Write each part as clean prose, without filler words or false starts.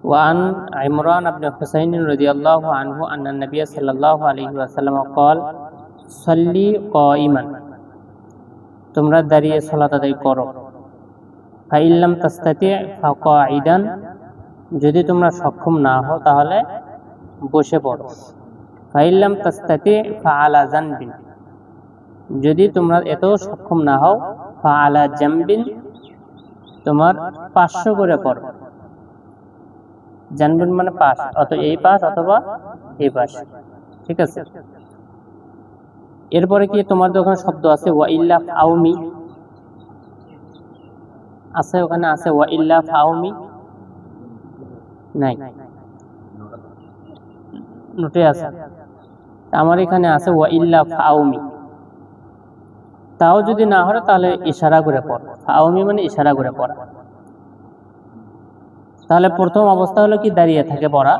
وعن عمران بن حسين رضي الله عنه أن النبي صلى الله عليه وسلم قال صلي قائما তোমরা দাঁড়িয়ে সালাত আদায় করো فإن لم تستطع فقاعدا যদি তোমরা সক্ষম না হও তাহলে বসে পড়ো فإن لم تستطع فعلى جنب যদি তোমরা এত সক্ষম না হও فعلى جنب তোমার পার্শ্ব করে পড়ো জানবেন মানে পাশ অথবা এই পাশ অথবা এই পাশ ঠিক আছে এরপরে কি তোমার ওখানে শব্দ আছে ওয়া ইল্লা ফাউমি আছে ওখানে আছে ওয়া ইল্লা ফাউমি নাই নোটে আছে আমার এখানে আছে ওয়া ইল্লা ফাউমি তাও যদি না হয় তাহলে ইশারা করে পড়ো ফাউমি মানে ইশারা করে পড়া তাহলে প্রথম অবস্থা হলো কি দাঁড়িয়ে থাকে পড়া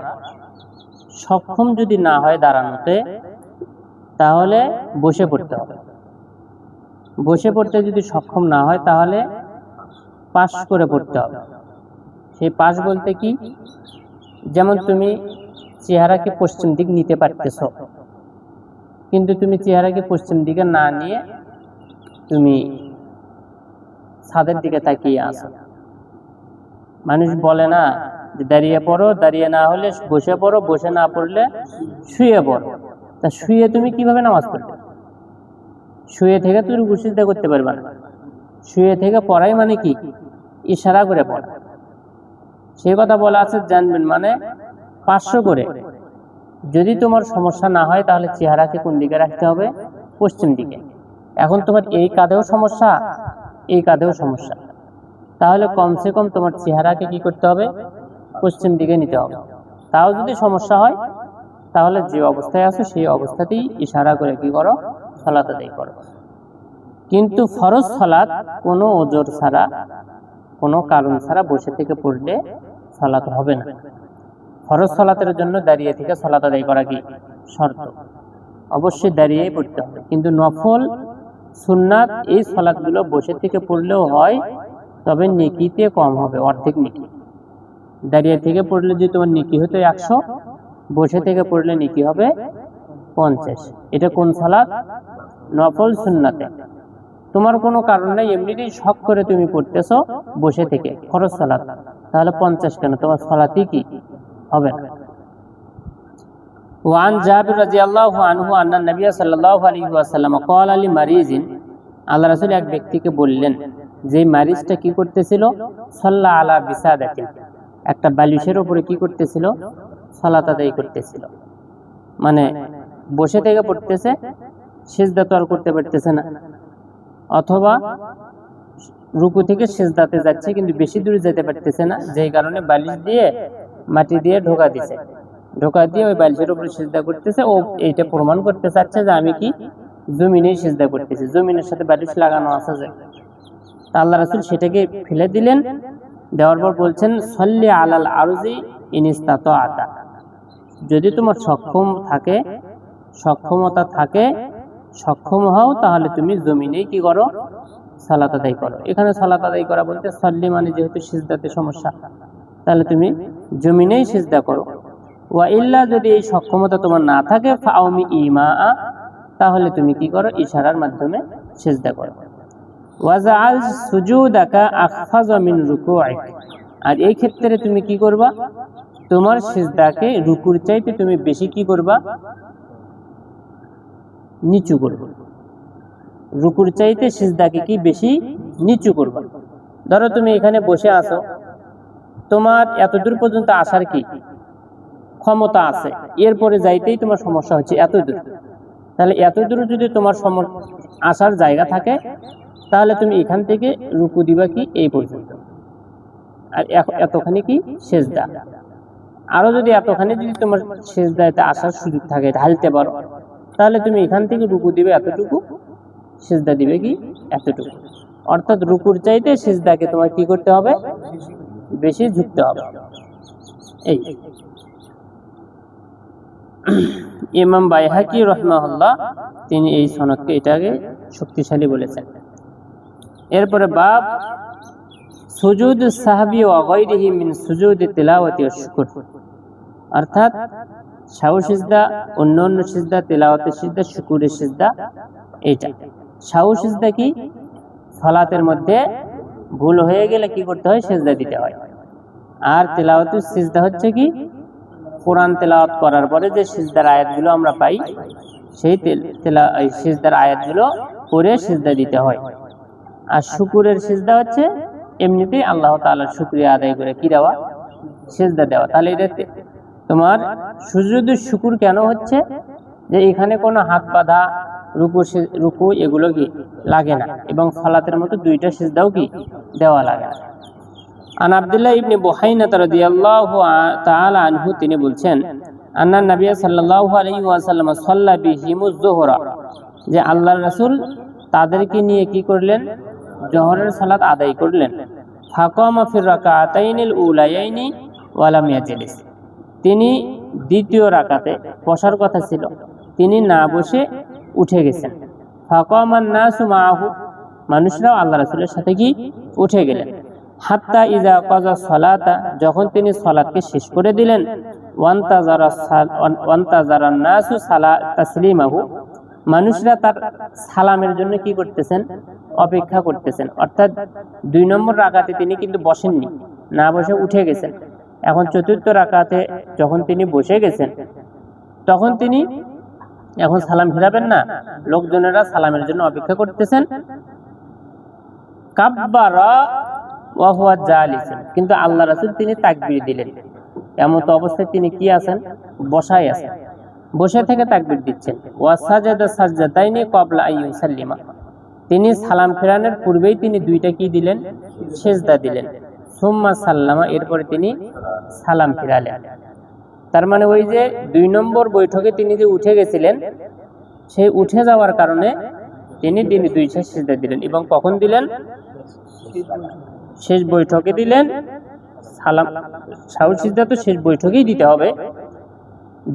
সক্ষম যদি না হয় দাঁড়ানোতে তাহলে বসে পড়তে হবে বসে পড়তে যদি সক্ষম না হয় তাহলে পাশ করে পড়তে হবে সেই পাশ বলতে কি যেমন তুমি চেহারাকে পশ্চিম দিক নিতে পারতেছো কিন্তু তুমি চেহারাকে পশ্চিম দিকে না নিয়ে তুমি ছাদের দিকে তাকিয়ে আছো মানুষ বলে না যে দাঁড়িয়ে পড়ো দাঁড়িয়ে না হলে বসে পড়ো বসে না পড়লে শুয়ে পড়ো তা শুয়ে তুমি কিভাবে নামাজ পড়বে শুয়ে থেকে তুমি রুকু সিজদা করতে পারবে না শুয়ে থেকে পড়াই মানে কি ইশারা করে পড়া সেই কথা বলা আছে জানবেন মানে পার্শ্ব করে যদি তোমার সমস্যা না হয় তাহলে চেহারাকে কোন দিকে রাখতে হবে পশ্চিম দিকে এখন তোমার এই কাঁধেও সমস্যা এই কাঁধেও সমস্যা তাহলে কমসে কম তোমার চেহারাকে কি করতে হবে পশ্চিম দিকে নিতে হবে তাও যদি সমস্যা হয় তাহলে যে অবস্থায় আছো সেই অবস্থাতেই ইশারা করে কি করো সালাত আদায় করো কিন্তু ফরজ সালাত কোনো ওজর ছাড়া কোনো কারণ ছাড়া বসে থেকে পড়লে সালাত হবে না ফরজ সালাতের জন্য দাঁড়িয়ে থেকে সালাত আদায় করা কি শর্ত অবশ্যই দাঁড়িয়েই পড়তে হবে কিন্তু নফল সুন্নাত এই সালাতগুলো বসে থেকে পড়লেও হয় তবে নেকিতে কম হবে অর্ধেক নেকি দাঁড়িয়ে থেকে পড়লে যদি তোমার নেকি হতো 100 বসে থেকে পড়লে নেকি হবে 50 এটা কোন সালাত নফল সুন্নাতে তোমার কোনো কারণ নাই এমনিতেই শখ করে তুমি পড়তেছো বসে থেকে ফরজ সালাত তাহলে 50 কেন তোমার সালাতই কি হবে না وعن جابر رضي الله عنه أن النبي صلى الله عليه وسلم قال لمريض আল্লাহ রাসূল এক ব্যক্তিকে বললেন যে মারিজটা কি করতেছিল সাল্লা আলা বিসাদাতিন একটা বালিশের উপরে কি করতেছিল সালাত আদায় করতেছিল মানে বসে থেকে পড়তেছে সিজদা তো আর করতে পারতেছে না অথবা রুকু থেকে সিজদাতে যাচ্ছে কিন্তু বেশি দূরে যেতে পারতেছে না যেই কারণে বালিশ দিয়ে মাটি দিয়ে ঢোকা দিছে ঢোকা দিয়ে ওই বালিশের উপরে সিজদা করতেছে ও এইটা প্রমাণ করতে চাচ্ছে যে আমি কি জমিনেই সিজদা করতেছি জমিনের সাথে বালিশ লাগানো আছে যে আল্লাহ রাসূল সেটাকে ফেলে দিলেন দেওয়ার পর বলছেন সাল্লি আলাল আরজি ইন ইসতাতাআতা যদি তোমার সক্ষমতা থাকে সক্ষম হও তাহলে তুমি জমিনেই কি করো সালাত আদায় করো এখানে সালাত আদায় করা বলতে সাল্লি মানে যেহেতু সিজদাতে সমস্যা তাহলে তুমি জমিনেই সিজদা করো ওয়া ইল্লা যদি এই সক্ষমতা তোমার না থাকে ফাউমি ইমা তাহলে তুমি কি করো ইশারার মাধ্যমে সিজদা করো ওয়াজআল সুজুদাকা আখফাযা মিন রুকুইক আর এই ক্ষেত্রে তুমি কি করবা তোমার সিজদাকে রুকুর চাইতে তুমি বেশি কি করবা নিচু করবা রুকুর চাইতে সিজদাকে কি বেশি নিচু করবা ধরো তুমি এখানে বসে আছো তোমার এতদূর পর্যন্ত আসার কি ক্ষমতা আছে এরপরে যাইতেই তোমার সমস্যা হচ্ছে এতদূর তাহলে এতদূর যদি তোমার আসার জায়গা থাকে তাহলে তুমি এখান থেকে রুকু দিবা কি এই পর্যন্ত আর এতখানি কি সিজদা আরো যদি এতখানি যদি তোমার সিজদাতে আসার সুযোগ থাকে ঢালতে পারো তাহলে তুমি এখান থেকে রুকু দিবে এতটুকু সিজদা দিবে কি এতটুকু অর্থাৎ রুকুর চাইতে সিজদাকে তোমার কি করতে হবে বেশি ঝুঁকতে হবে এই ইমাম বাইহাকি রাহিমাহুল্লাহ তিনি এই সনদকে এটাকে শক্তিশালী বলেছেন এরপরে বাব সুজুদুস সাহবি ওয়া গায়রিহি মিন সুজুদি তিলাওয়াতি ওয়াশ শুকর, অর্থাৎ সাহু সিজদা, অন্যান্য সিজদা, তিলাওয়াতের সিজদা, শুকুরের সিজদা। এইটা সাহু সিজদা কি? সালাতের মধ্যে ভুল হয়ে গেলে কি করতে হয়? সিজদা দিতে হয়। আর তিলাওয়াতুস সিজদা হচ্ছে কি? কোরআন তেলাওয়াত করার পরে যে সিজদার আয়াতগুলো আমরা পাই, সেই সিজদার আয়াতগুলো পড়ে সিজদা দিতে হয়। আর শুকুরের সিজদা হচ্ছে এমনিতেই আল্লাহ তাআলার শুকরিয়া আদায় করে কি দেওয়া? সিজদা দেওয়া। তাহলে এটা তোমার সুজুদুস শুকুর কেন হচ্ছে? যে এখানে কোনো হাত বাঁধা, রুকু এগুলো কি লাগে না, এবং সালাতের মতো দুইটা সিজদাও কি দেওয়া লাগে না। আন আব্দুল্লাহ ইবনে বুহাইনা রাদিয়াল্লাহু তাআলা আনহু, তিনি বলছেন, আন্না নবী সাল্লাল্লাহু আলাইহি ওয়াসাল্লাম সাল্লা বিহিমুজ যুহরা, যে আল্লাহর রাসূল তাদেরকে নিয়ে কি করলেন? জোহরের সালাত আদায় করলেন। ফাকামা ফির রাকাতাইনিল উলায়াইনি ওয়া লাম ইয়াজলিস, তিনি দ্বিতীয় রাকাতে বসার কথা ছিল, তিনি না বসে উঠে গেছেন। ফাকামান নাসু মাআহু, মানুষরাও আল্লাহ রাসূলের সাথে কি উঠে গেলেন। হাত্তা ইজা কাযা সালাতা, যখন তিনি সালাতকে শেষ করে দিলেন। ওয়ান্তাজারান নাসু তাসলিমাহু, মানুষরা তার সালামের জন্য কি করতেছেন? অপেক্ষা করতেছেন। অর্থাৎ 2 নম্বর রাকাতে তিনি কিন্তু বসেননি, না বসে উঠে গেছেন। এখন চতুর্থ রাকাতে যখন তিনি বসে গেছেন, তখন তিনি এখন সালাম ফিরাবেন না, লোকজনেরা সালামের জন্য অপেক্ষা করতেছেন। কাব্বারা ওয়া হুয়া জালিসুন, কিন্তু আল্লাহ রাসূল তিনি তাকবীর দিলেন। এমত অবস্থায় তিনি কি আছেন? বসায় আছেন, বসে থেকে তাকবীর দিচ্ছেন। ওয়া সাজাদা সাজদাতাইনি ক্বাবলা আন ইউসাল্লিমা, তিনি সালাম ফেরানোর পূর্বেই তিনি দুইটা কি দিলেন? সিজদা দিলেন। সুম্মা সাল্লামা, এরপরে তিনি সালাম ফিরালেন। তার মানে ওই যে 2 নম্বর বৈঠকে তিনি যে উঠে গেছিলেন, সেই উঠে যাওয়ার কারণে তিনি 2টা সিজদা দিলেন। এবং কখন দিলেন? শেষ বৈঠকে দিলেন। সালাম সাহু সিজদা তো শেষ বৈঠকেই দিতে হবে,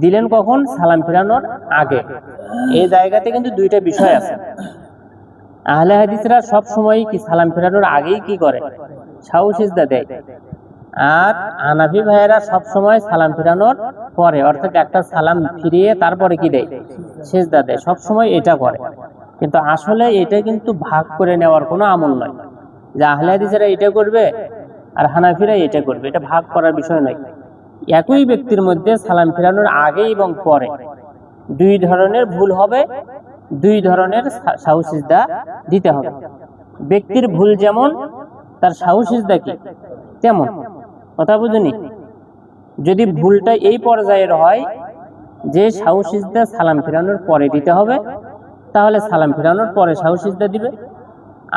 দিলেন কখন? সালাম ফিরানোর আগে। এই জায়গাতে কিন্তু 2টা বিষয় আছে। আহলে হাদিসরা সব সময় কি সালাম ফিরানোর আগেই কি করে? সাহু সিজদা দেয়। আর হানাফি ভাইয়েরা সব সময় সালাম ফিরানোর পরে, অর্থাৎ একটা সালাম ফিরিয়ে তারপরে কি দেয়? সিজদা দেয়। সব সময় এটা করে। কিন্তু আসলে এটা কিন্তু ভাগ করে নেওয়ার কোনো আমল নয়, যে আহলে হাদিসরা এটা করবে আর হানাফিরা এটা করবে, এটা ভাগ করার বিষয় নয়। একই ব্যক্তির মধ্যে সালাম ফিরানোর আগে এবং পরে 2 ধরনের ভুল হবে, 2 ধরনের সাহু সিজদা দিতে হবে। ব্যক্তির ভুল যেমন, তার সাহু সিজদা কি তেমন। কথা বুঝুনি? যদি ভুলটা এই পর্যায়ের হয় যে সাহু সিজদা সালাম ফিরানোর পরে দিতে হবে, তাহলে সালাম ফিরানোর পরে সাহু সিজদা দিবে।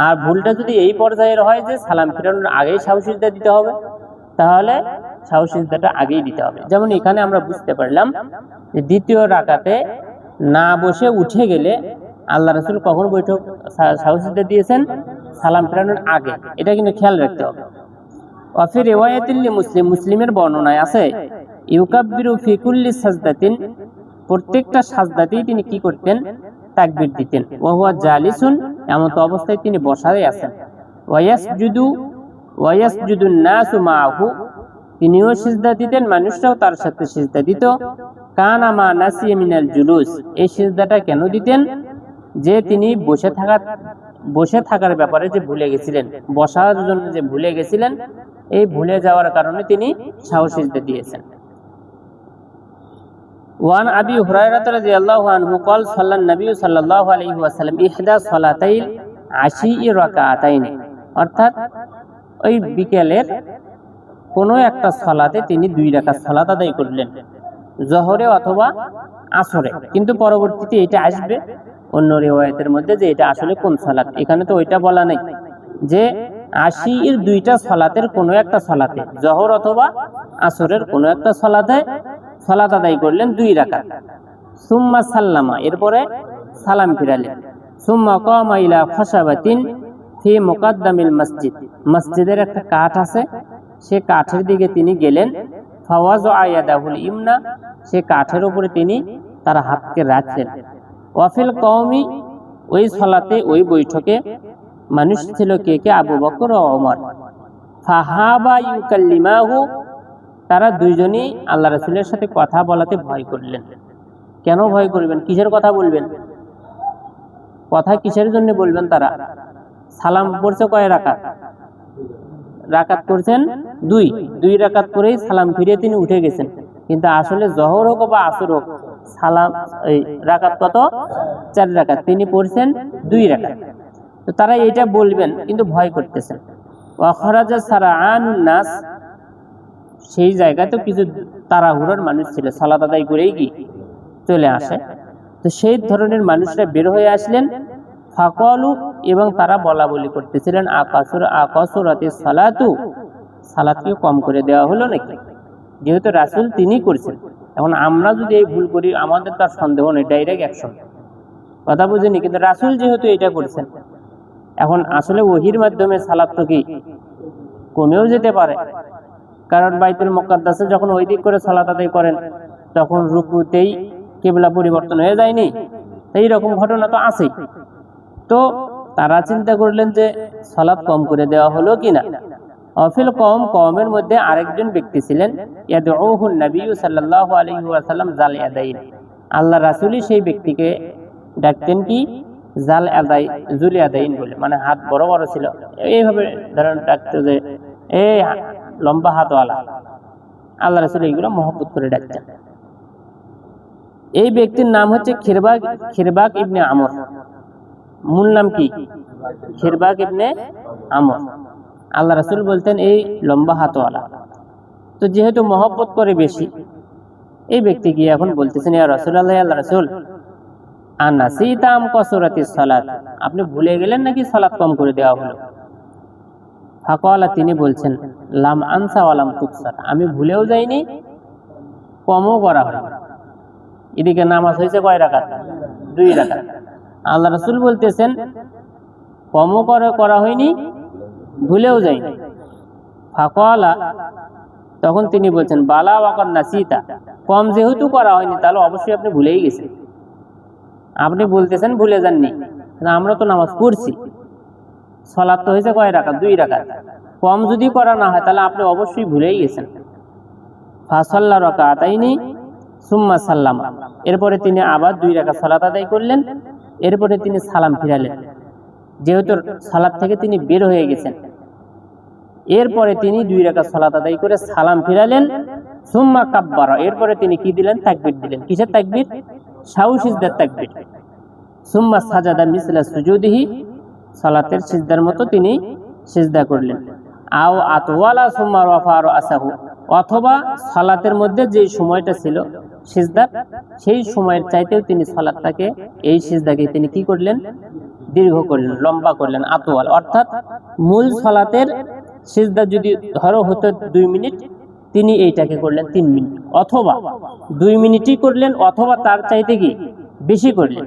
আর ভুলটা যদি এই পর্যায়ের হয় যে সালাম ফিরানোর আগেই সাহু সিজদা দিতে হবে, তাহলে সাহু সিজদাটা আগেই দিতে হবে। যেমন এখানে আমরা বুঝতে পারলাম যে দ্বিতীয় রাকাতে না বসে উঠে গেলে আল্লাহ রাসূল কখন বৈঠক সাহু সিজদা দিয়েছেন? সালাম ফিরানোর আগে। এটা কিন্তু খেয়াল রাখতে হবে। ওয়াফি রিওয়ায়াতিল মুসলিম, মুসলিমের বর্ণনায় আছে, ইউকাব্বিরু ফি কুল্লি সাজদাতিন, প্রত্যেকটা সাজদাতেই তিনি কি করতেন? তাকবীর দিতেন। ওয়া হুয়া জালিসুন, এমত অবস্থায় তিনি বসায় আছেন। ওয়ায়াসজুদুন নাসু মাআহু, তিনিও সিজদা দিতেন, মানুষরাও তার সাথে সিজদা দিত। কানা মা নাসিয়া মিনাল জুলুস, এই সিজদাটা কেন দিতেন? যে তিনি বসে থাকার ব্যাপারে যে ভুলে গেছিলেন, বসার জন্য যে ভুলে গেছিলেন, এই ভুলে যাওয়ার কারণে তিনি সাহু সিজদা দিয়েছেন। ওয়ান আবি হুরায়রা রাদিয়াল্লাহু আনহু قال صلى النبي صلى الله عليه وسلم ইহদা সালাতাইল আশি রাকাতাইন, অর্থাৎ ওই বিকেলের কোনো একটা সালাতে তিনি 2 রাকাত সালাত আদায় করলেন, জোহরে অথবা আসরে। কিন্তু পরবর্তীতে এটা আসবে অন্য রিওয়ায়াতের মধ্যে যে এটা আসলে কোন সালাত। এখানে তো ওইটা বলা নাই যে 80-এর 2টা সালাতের কোনো একটা সালাতে, জোহর অথবা আসরের কোনো একটা সালাতে সালাত আদায় করলেন 2 রাকাত। সুম্মা সাল্লামা, এরপরে সালাম ফিরালেন। সুম্মা কামা ইলা খাশাবাতিন ফি মুকাদ্দামিল মসজিদ, মসজিদের একটা কাঠ আছে, সে কাঠের দিকে তিনি গেলেন। ফাওয়াজা ইয়াদাহুল ইমনা, সে কাঠের উপরে তিনি তার হাতকে রাখলেন। ওয়াফিল কওমি, ওই সালাতে ওই বৈঠকে মানুষ ছিল কে কে? আবু বকর ও ওমর। ফাহাবা ইউকাল্লিমাহু, তারা দুইজনই আল্লাহ রাসূলের সাথে কথা বলাতে ভয় করলেন। কেন ভয় করবেন? কিসের কথা বলবেন? কথা কিসের জন্য বলবেন? তারা সালাম পড়ছে কয় রাকাত? রাকাত করছেন দুই রাকাত করেই সালাম ফিরিয়ে তিনি উঠে গেছেন। কিন্তু আসলে জহর হোক বা আসর হোক, সালাম এই রাকাত কত? 4 রাকাত, তিনি পড়ছেন 2 রাকাত। তো তারা এটা বলবেন কিন্তু ভয় করতেছেন। ওয়া খরাজা সারাআনুন নাস, সেই জায়গায় তো কিছু তাড়াহুড়োর মানুষ ছিল, সালাত আদায় করেই কি চলে আসে। তো সেই ধরনের মানুষরা বের হয়ে আসলেন। ফাকালু, এবং তারা বলা বলি করতেছিলেন, আকাসুরাতিস সালাতু, সালাতকে কম করে দেওয়া হলো নাকি? যেহেতু রাসূল তিনি করছেন, এখন আমরা যদি এই ভুল করি আমাদের তার সন্দেহ নেই, ডাইরেক্ট অ্যাকশন। কথা বুঝিনি? কিন্তু রাসূল যেহেতু এটা করছেন, এখন আসলে ওহীর মাধ্যমে সালাত তো কি কমেও যেতে পারে। কারণ বাইতুল মুকাদ্দাসে যখন ওই দিক করে সালাত আদায় করেন তখন রুকুতেই কিবলা পরিবর্তন হয়ে যায়নি? এই রকম ঘটনা তো আছেই। তো তারা চিন্তা করলেন যে সালাত কম করে দেওয়া হলো কিনা। অফিল কওমের মধ্যে আরেকজন ব্যক্তি ছিলেন, ইয়াদউহুন নবী সাল্লাল্লাহু আলাইহি ওয়াসাল্লাম জাল ইয়াদাইন, আল্লাহ রাসূলই সেই ব্যক্তিকে ডাকতেন কি জাল ইয়াদাই, জুল ইয়াদাইন বলে, মানে হাত বড় বড় ছিল, এইভাবে ধরেন ডাকতো যে এই লম্বা হাতওয়ালা। আল্লাহ রাসূল এইগুলো মহব্বত করে ডাকতেন। এই ব্যক্তির নাম হচ্ছে খিরবাক ইবনে আমর। মূল নাম কি? খিরবাক ইবনে আমর। আল্লাহ রাসূল বলতেন এই লম্বা হাতওয়ালা। তো যেহেতু মহব্বত করে বেশি, এই ব্যক্তি গিয়ে এখন বলতেছেন, ইয়া রাসূলুল্লাহ, আল্লাহ রাসূল, আনাসিতা আম কাসরাতিস সালাত, আপনি ভুলে গেলেন নাকি সালাত কম করে দেওয়া হলো? ফাকালা, তিনি বলছেন, লাম আনসা ওয়া লাম তুকসার, আমি ভুলেও যাইনি কমও করা হয়নি। এদিকে নামাজ হয়েছে কয় রাকাত? 2 রাকাত। আল্লাহ রাসূল বলতেছেন কমও করা হয়নি, ভুলেও যায়নি। ফাকালা, তখন তিনি বলছেন, বালা ওয়াকাদ নাসিতা, কম যেহেতু করা হয়নি তাহলে অবশ্যই আপনি ভুলেই গেছেন। আপনি বলতেছেন ভুলে যাননি, আমরা তো নামাজ পড়ছি, সালাত তো হয়েছে কয় রাকাত? 2 রাকাত। কম যদি করা না হয় তাহলে আপনি অবশ্যই ভুলেই গেছেন। ফাসাল্লা রাকাতাইনি সুম্মা সাল্লামা, এরপরে তিনি আবার 2 রাকাত সালাত আদায় করলেন, এরপরে তিনি সালাম ফিরালেন। যেহেতু সালাত থেকে তিনি বের হয়ে গেছেন, এরপরে তিনি 2 রাকাত সালাত আদায় করে সালাম ফিরালেন। সুম্মা কাব্বারা, এরপরে তিনি কি দিলেন? তাকবীর দিলেন। কিসের তাকবীর? সাহু সিজদার তাকবীর। সুম্মা সাজাদা মিসলা সুজুদিহি, সালাতের সিজদার মতো তিনি সিজদা করলেন। আও আতওয়ালা সুম্মা রাফা রাসাহু, অথবা সালাতের মধ্যে যে সময়টা ছিল সিজদার, সেই সময়ের চাইতেও তিনি সালাতটাকে, এই সিজদাকে তিনি কি করলেন? দীর্ঘ করলেন, লম্বা করলেন। আতওয়াল অর্থাৎ মূল সালাতের সিজদা যদি ধরো হতো 2 মিনিট, তিনি এইটাকে করলেন 3 মিনিট, অথবা 2 মিনিটই করলেন অথবা তার চাইতে কি বেশি করলেন।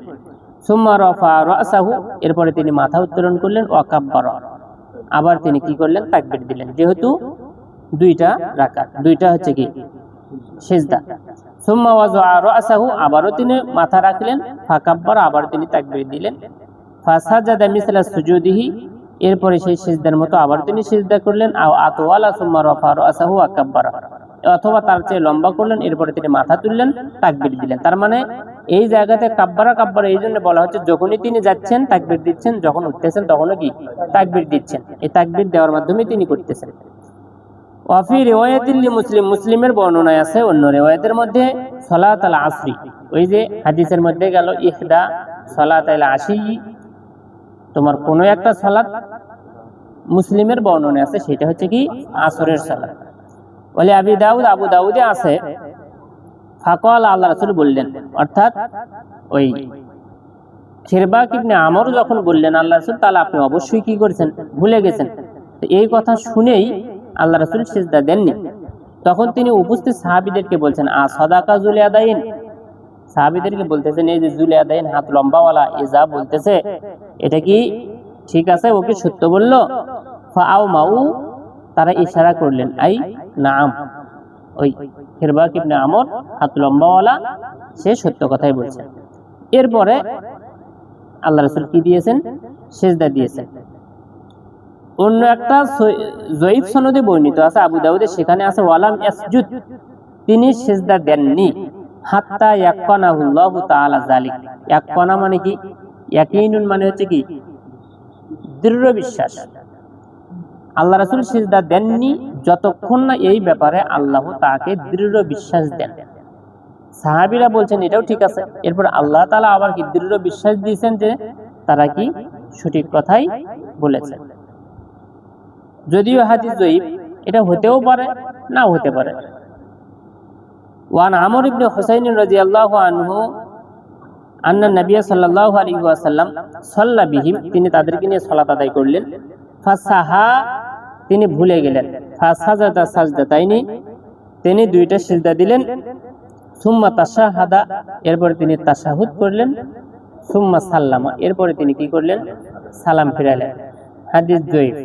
সুম্মা রাফা রাসাহু, এরপরে তিনি মাথা উত্তোলন করলেন। ওয়া কাব্বারা, আবার তিনি কি করলেন? তাকবীর দিলেন। যেহেতু 2টা রাকাত, 2টা হচ্ছে কি সিজদা। সুম্মা ওয়াজা রাসাহু, আবারও তিনি মাথা রাখলেন। ফাকাব্বারা, আবার তিনি তাকবীর দিলেন। ফাসাজাদা মিসলা সুজুদিহি, এরপরে সেই সিজদার মতো আবার তিনি সিজদা করলেন। আও আতওয়ালা সুম্মা রাফা রাসাহু ওয়া কাব্বারা, অথবা তার চেয়ে লম্বা করলেন, এরপরে তিনি মাথা তুললেন, তাকবীর দিলেন। তার মানে এই জায়গাতে কাব্বারা এই জন্য বলা হচ্ছে, যখনই তিনি যাচ্ছেন তাকবীর দিচ্ছেন, যখন উঠতেছেন তখনও কি তাকবীর দিচ্ছেন। এই তাকবীর দেওয়ার মাধ্যমে তিনি করতেছেন। ওয়াফি রিওয়ায়াতিল মুসলিম, মুসলিমের বর্ণনায় আছে অন্য রিওয়ায়াতের মধ্যে সালাত আল আসরি, ওই যে হাদিসের মধ্যে গেল ইহদা সালাত আল আশি, তোমার কোনো একটা সালাত মুসলিমের বর্ণনায় আছে, সেটা হচ্ছে কি আসরের সালাত। বলে আবু দাউদে আছে, ফাকাল, আল্লাহ রাসূল বললেন, অর্থাৎ ওই খিরবাক ইবনে আমর যখন বললেন আল্লাহ রাসূল, তাহলে আপনি অবশ্যই কি করেছেন? ভুলে গেছেন। তো এই কথা শুনেই আল্লাহ রাসূল সিজদা দেননি। তখন তিনি উপস্থিত সাহাবীদেরকে বলছেন, সাদাকা জুল ইয়াদাইন, সাহাবীদেরকে বলতেছেন, এই যে জুল ইয়াদাইন, হাত লম্বাওয়ালা, এ যা বলতেছে এটা কি ঠিক আছে? ও কি সত্য বললো? ফাআও মাউ, তারা ইশারা করলেন, আই নাম, ওই খিরবাক ইবনে আমর হাত লম্বাওয়ালা, সে সত্য কথাই বলছে। এরপরে আল্লাহ রাসূল কি দিয়েছেন? সিজদা দিয়েছেন। অন্য একটা জয়ীফ সনদে বর্ণিত আছে আবু দাউদে, সেখানে আছে ওয়ালাম ইয়াসজুদ, তিনি সিজদা দেননি হাত্তা ইয়াক্কানাহুল্লাহু তাআলা যালিক। ইয়াক্কানা মানে কি? ইয়াকিনুন মানে হচ্ছে কি? দৃঢ় বিশ্বাস। আল্লাহ রাসূল সিজদা দেননি যতক্ষণ না এই ব্যাপারে আল্লাহ তাকে দৃঢ় বিশ্বাস দেন। সাহাবীরা বলছেন এটাও ঠিক আছে, এরপর আল্লাহ তাআলা আবার কি দৃঢ় বিশ্বাস দিয়েছেন যে তারা কি সঠিক কথাই বলেছে। যদিও হাদিস জয়ীফ, এটা হতেও পারে না হতে পারে। ওয়ান আমর ইবনে হুসাইন রাদিয়াল্লাহু আনহু আন্না নবী সাল্লাল্লাহু আলাইহি ওয়াসাল্লাম সাল্লা বিহিম, তিনি তাদেরকে নিয়ে সালাত আদায় করলেন। ফাসাহা, তিনি ভুলে গেলেন। ফাসাজাদা সাজদাতাইনি, তিনি দুইটা সিজদা দিলেন। সুম্মা তাশাহাদা, এরপরে তিনি তাশাহুদ করলেন। সুম্মা সাল্লামা, এরপরে তিনি কি করলেন? সালাম ফিরালেন। হাদিস জয়ীফ।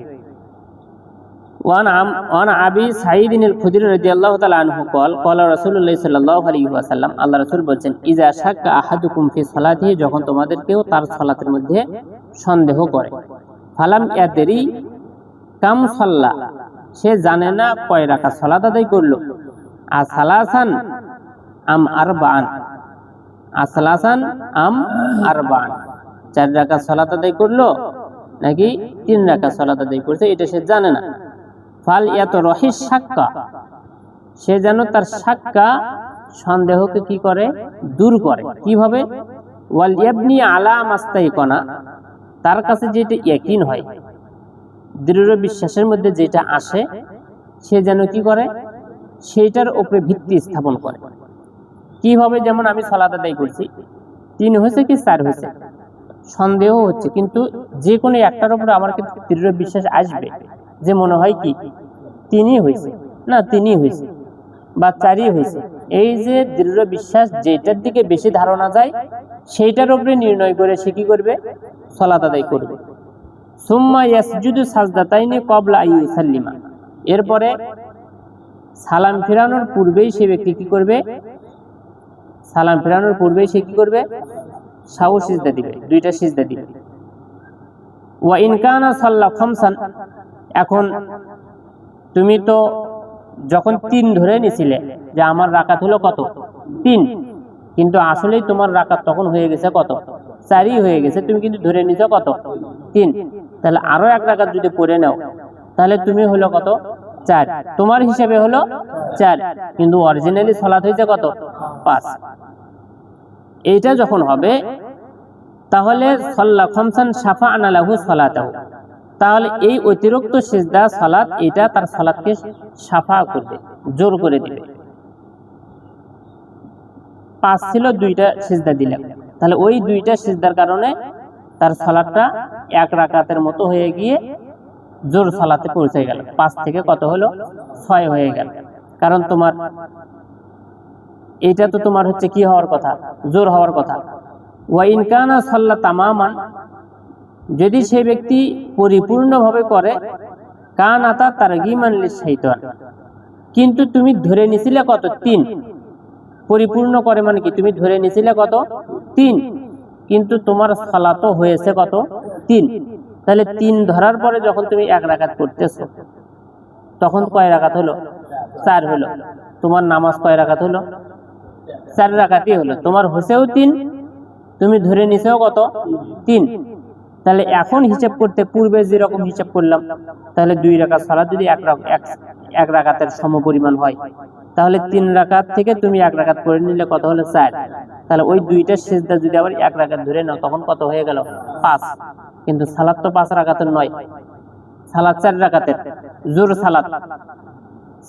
ওয়ান আবি সাঈদ আল-খুদরি রাদিয়াল্লাহু তাআলা আনহু قال قال رسول الله সাল্লাল্লাহু আলাইহি ওয়াসাল্লাম, আল্লাহ রাসূল বলেন, ইজা শাক্কা আহাদুকুম ফি সালাতিহি, যখন তোমাদের কেউ তার সালাতের মধ্যে সন্দেহ করে, ফালাম ইয়াদরি কাম সাল্লা, সে জানে না কয় রাকাত সালাত আদায় করলো, আসালাসান আম আরবাআন, আসালাসান আম আরবাআন, 4 রাকাত সালাত আদায় করলো নাকি 3 রাকাত সালাত আদায় করছে, এটা সে জানে না। ফাল ইয়াত রহিস শাক্কা, সে যেন তার শাক্কা সন্দেহকে কি করে? দূর করে। কিভাবে? ওয়াল ইয়াবনি আলা মাস্তাইকানা, তার কাছে যেটা ইয়াকিন হয়, দৃঢ় বিশ্বাসের মধ্যে যেটা আসে, সে যেন কি করে? সেইটার উপরে ভিত্তি স্থাপন করে। কিভাবে? যেমন আমি সালাত আদায় করছি, 3 হয়েছে কি 4 হয়েছে, সন্দেহ হচ্ছে, কিন্তু যে কোনো একটার উপরে আমার কিন্তু দৃঢ় বিশ্বাস আসবে যে মনে হয় কি 3ই হয়েছে, না 3ই হয়েছে বা 4ই হয়েছে। এই যে দৃঢ় বিশ্বাস যেটার দিকে বেশি ধারণা যায়, সেইটার উপরে নির্ণয় করে সে কি করবে? সালাত আদায় করবে। সুম্মা ইয়াসজুদু সাজদাতাইনি ক্বাবলা আইয়ুসাল্লিমা, এরপরে সালাম ফিরানোর পূর্বেই সে ব্যক্তি কি করবে? সালাম ফিরানোর পূর্বেই সে কি করবে? সাহু সিজদা দিবে, 2টা সিজদা দিবে। ওয়া ইন কানা সাল্লা খামসান, এখন তুমি তো যখন 3 ধরে নিছিলে যে আমার রাকাত হলো কত? 3, কিন্তু আসলেই তোমার রাকাত তখন হয়ে গেছে কত? 4ই হয়ে গেছে, তুমি কিন্তু ধরে নিছো কত? 3। তাহলে আরো 1 রাকাত যদি পড়ে নাও, তাহলে তুমি হলো কত? 4, তোমার হিসাবে হলো 4, কিন্তু অরিজিনালি সালাত হয়েছে কত? 5। এইটা যখন হবে, তাহলে সাল্লা খামসান শাফা'না লাহু সালাতাহু, তাহলে এই অতিরিক্ত সিজদা সালাত, এটা তার সালাতকে শাফা করবে, জোর করে দিবে। 5 ছিল, 2টা সিজদা দিলেন, তাহলে ওই 2টা সিজদার কারণে তার সালাতটা 1 রাকাতের মতো হয়ে গিয়ে জোর সালাতে পৌঁছে গেল। 5 থেকে কত হলো? 6 হয়ে গেল। কারণ তোমার এটা তো তোমার হচ্ছে কি হওয়ার কথা? জোর হওয়ার কথা। ওয়া ইন কানা সাল্লা তামামান, যদি সেই ব্যক্তি পরিপূর্ণভাবে করে, কানাতা তারগিমান লিশাইতান, কিন্তু তুমি ধরে নিছিলে কত? 3। পরিপূর্ণ করে মানে কি? তুমি ধরে নিছিলে কত? 3, কিন্তু তোমার সালাতও হয়েছে কত? 3। তাহলে 3 ধরার পরে যখন তুমি 1 রাকাত করতেছো, তখন কয় রাকাত হলো? 4 হলো। তোমার নামাজ কয় রাকাত হলো? 4 রাকাতই হলো। তোমার হয়েছেও 3, তুমি ধরে নিছেও কত? 3। তাহলে এখন হিসাব করতে পূর্বে যেরকম হিসাব করলাম, তাহলে 2 রাকাত সালাত যদি 1 রাকাতের সমপরিমাণ হয়, তাহলে 3 রাকাত থেকে তুমি 1 রাকাত করে নিলে কত হলো? 4। তাহলে ওই 2টা সিজদা যদি আবার 1 রাকাত ধরে নাও, তখন কত হয়ে গেল? 5। কিন্তু সালাত তো 5 রাকাতের নয়, সালাত 4 রাকাতের জোর সালাত।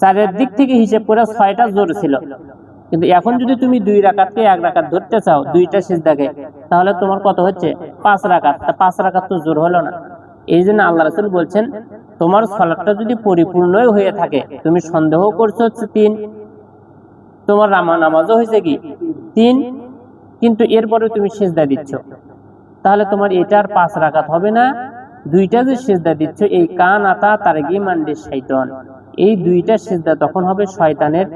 4-এর দিক থেকে হিসাব করে 6টা জোর ছিল, কিন্তু এখন যদি তুমি 2 রাকাতকে 1 রাকাত ধরতে চাও, 2টা সিজদাকে, তাহলে তোমার কত হচ্ছে? 5 রাকাত। তা 5 রাকাত তো জোর হলো না। এই জন্য আল্লাহ রাসূল বলছেন, তোমার সালাতটা যদি পরিপূর্ণই হয়ে থাকে, তুমি সন্দেহ করছো হচ্ছে 3, তোমার নামাজও হয়েছে কি 3, কিন্তু এরপরে তুমি সিজদা দিচ্ছ, তাহলে তোমার এটার 5 রাকাত হবে না। 2টা যে সিজদা দিচ্ছ, এই কানাতা তারগিমান লিশাইতান, এই 2টা সিজদা তখন হবে শয়তানের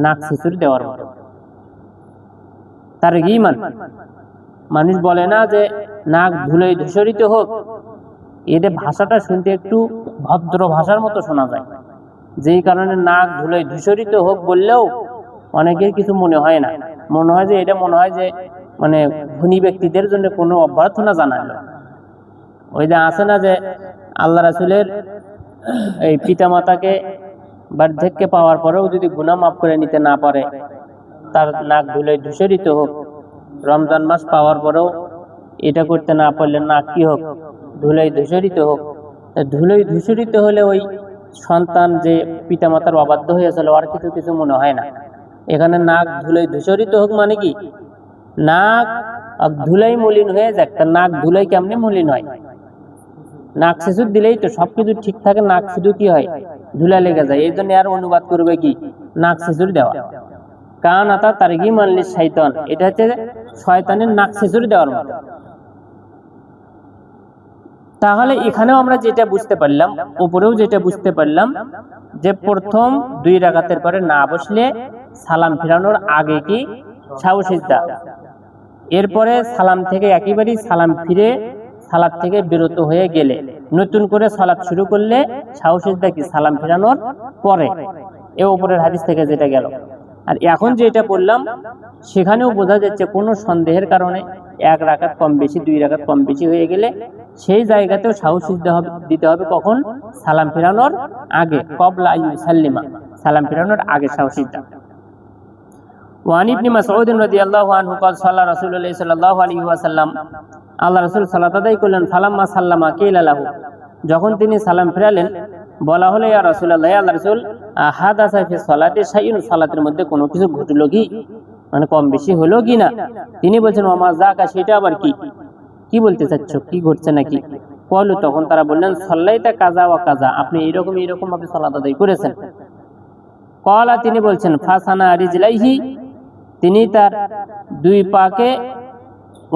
নাক ছিঁচড় দেওয়ার মতো। তারগিমান, মানুষ বলে না যে নাক ধুলোয় ধূসরিত হোক, এদের ভাষাটা শুনতে একটু ভদ্র ভাষার মতো শোনা যায়, যেই কারণে নাক ধুলোয় ধূসরিত হোক বললেও অনেকের কিছু মনে হয় না, মনে হয় যে এটা মনে হয় যে মানে ধনী ব্যক্তিদের জন্য কোনো অভ্যর্থনা জানালো। ওই যে আছে না যে আল্লাহ রাসূলের এই পিতামাতাকে বার্ধক্যে পাওয়ার পরেও যদি গুনাহ মাফ করে নিতে না পারে, তার নাক ধুলোয় ধূসরিত হোক, রমজান মাস পাওয়ার পরেও এটা করতে না পারলে নাক কি হোক, ধুলোয় ধূসরিত হোক। ধুলোয় ধূসরিত হলে ওই সন্তান যে পিতামাতার অবাধ্য হয়েছিল আর কিছু কিছু মনে হয় না। এখানে নাক ধুলোয় ধূসরিত হোক মানে কি, নাক ধুলাই মলিন হয়ে যাক। তার নাক ধুলাই কেমনি মলিন হয়? নাক সেচুর দিলেই তো সবকিছু ঠিক থাকে, নাক শুধু কি হয়, ধুলা লেগে যায়। এই জন্য আর অনুবাদ করবে কি, নাক সেচুর দেওয়া। কান আতা তারগি মানলি শয়তান, এটা হচ্ছে শয়তানের নাক সেচুর দেওয়ার মতো। তাহলে এখানেও আমরা যেটা বুঝতে পারলাম, উপরেও যেটা বুঝতে পারলাম, যে প্রথম 2 রাকাতের পরে না বসলে সালাম ফিরানোর আগে কি সাহু সিজদা, এরপরে সালাম থেকে একেবারেই সালাম ফিরে সালাত থেকে বিরত হয়ে গেলে নতুন করে সালাত শুরু করলে সাহু সিজদা কি সালাম ফিরানোর পরে। এ উপরের হাদিস থেকে যেটা গেল। আর এখন যেটা বললাম সেখানেও বোঝা যাচ্ছে কোনো সন্দেহের কারণে 1 রাকাত কম বেশি 2 রাকাত কম বেশি হয়ে গেলে সেই জায়গাতেও সাহু সিজদা দিতে হবে। কখন? সালাম ফিরানোর আগে, ক্বাবলা আইয়ুসাল্লিমা, সালাম ফিরানোর আগে সাহু সিজদা। ওয়ান ইবনে মাসউদ রাদিয়াল্লাহু আনহু قال صلى رسول الله صلى الله عليه وسلم, আল্লাহ রাসূল সালাত আদায় করলেন, ফালাম্মা সাল্লামা কিলা লাহু, যখন তিনি সালাম ফিরালেন বলা হলো, ইয়া রাসূলুল্লাহ, ইয়া আল্লাহর রাসূল, হাদাসা ফি সালাতি শাইউন, সালাতের মধ্যে কোনো কিছু ঘটলো কি, মানে কম বেশি হলো কি না? তিনি বলছেন, ওয়া মা যাকা, সেটা আবার কি, কি বলতে চাচ্ছ, কি ঘটছে নাকি? কলু, তখন তারা বললেন, সাল্লাইতা কাজা ওয়া কাজা, আপনি এরকম এরকম ভাবে সালাত আদায় করেছেন। কলা, তিনি বলছেন, ফাসানা রিজলাইহি, তিনি তার 2 পাকে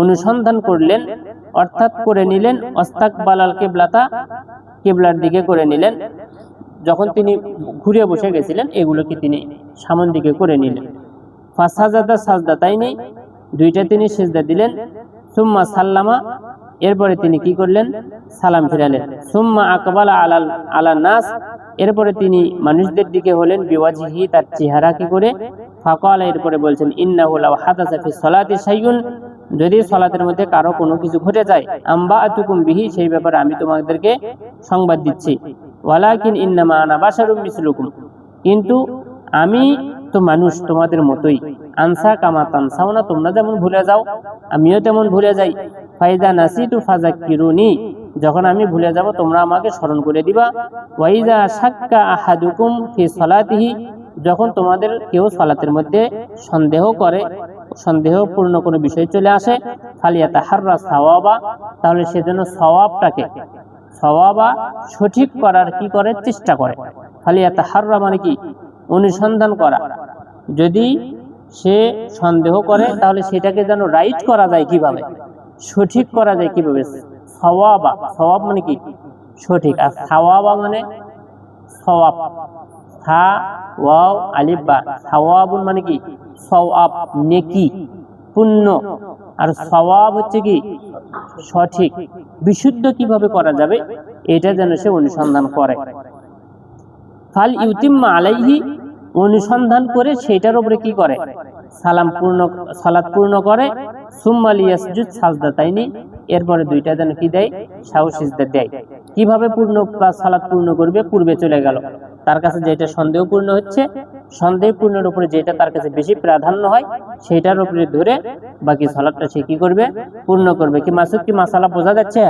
অনুসন্ধান করলেন, অর্থাৎ করে নিলেন, অস্তাকবালাল কিবলাতা, কিবলার দিকে করে নিলেন। যখন তিনি ঘুরে বসে গেছিলেন এগুলোকে তিনি সামন দিকে করে নিলেন। ফাসাজাদা সাজদাতাইনি, 2টা তিনি সিজদা দিলেন। সুম্মা সাল্লামা, এরপরে তিনি কি করলেন, সালাম ফিরালেন। সুম্মা আকবালা আলা নাস, এরপরে তিনি মানুষদের দিকে হলেন, বিওয়াজহি, তার চেহারা কি করে, ফাকালা, এরপরে বলছেন, ইন্নাহু লাউ হাদাসা ফি সালাতি শাইউন, যদি সালাতের মধ্যে কারো কোনো কিছু ঘটে যায়, আম্বাআতুকুম বিহি, সেই ব্যাপারে আমি তোমাদেরকে সংবাদ দিচ্ছি। ওয়ালাকিন ইন্নামা আনা বাশারুম মিসলুকুম, কিন্তু আমি তো মানুষ তোমাদের মতোই। আনসা কামা তানসাউনা, তোমরা যেমন ভুলে যাও আমিও তেমন ভুলে যাই। ফাইজা নাসিতু ফাযাক্কিরুনি, যখন আমি ভুলে যাব তোমরা আমাকে স্মরণ করে দিবা। ওয়াইজা শাক্কা আহাদুকুম ফি সালাতিহি, যখন তোমাদের কেউ সালাতের মধ্যে সন্দেহপূর্ণ কোনো বিষয় চলে আসে, ফালিয়াতাহাররা সাওয়াবা, তাহলে সেজন্য সওয়াবা সঠিক করার কি করে, চেষ্টা করে। ফালিয়াতাহাররা মানে কি, অনুসন্ধান করা। যদি সে সন্দেহ করে তাহলে সেটাকে যেন রাইট করা যায় কিভাবে, সঠিক করা যায় কিভাবে। সওয়াবা, সওয়াব মানে কি, সঠিক। আর সাওয়াবা মানে সওয়াব, সা ওয়াও আলিফ বা, সাওয়াবুন মানে কি, সওয়াব, নেকি, পুণ্য। আর সওয়াব হচ্ছে কি, সঠিক, বিশুদ্ধ কিভাবে করা যাবে এটা যেন সে অনুসন্ধান করে। ফাল ইউতিম্মা আলাইহি, অনুসন্ধান করে সেটার উপরে কি করে, সালাত পূর্ণ করে। সুম্মা লিয়াসজুদ সাজদাতাইনি, এরপরে 2টা যেন কি দেয়, সাহু সিজদা দেয়। কিভাবে সালাত পূর্ণ করবে, পূর্বে চলে গেল। তার কাছে যেটা সন্দেহপূর্ণ হচ্ছে, সন্দেহপূর্ণের উপরে যেটা তার কাছে বেশি প্রাধান্য হয় সেটার উপরে ধরে বাকি সালাতটা সে কি করবে, পূর্ণ করবে। কি মাসুদ, কি মাসালা বোঝা যাচ্ছে?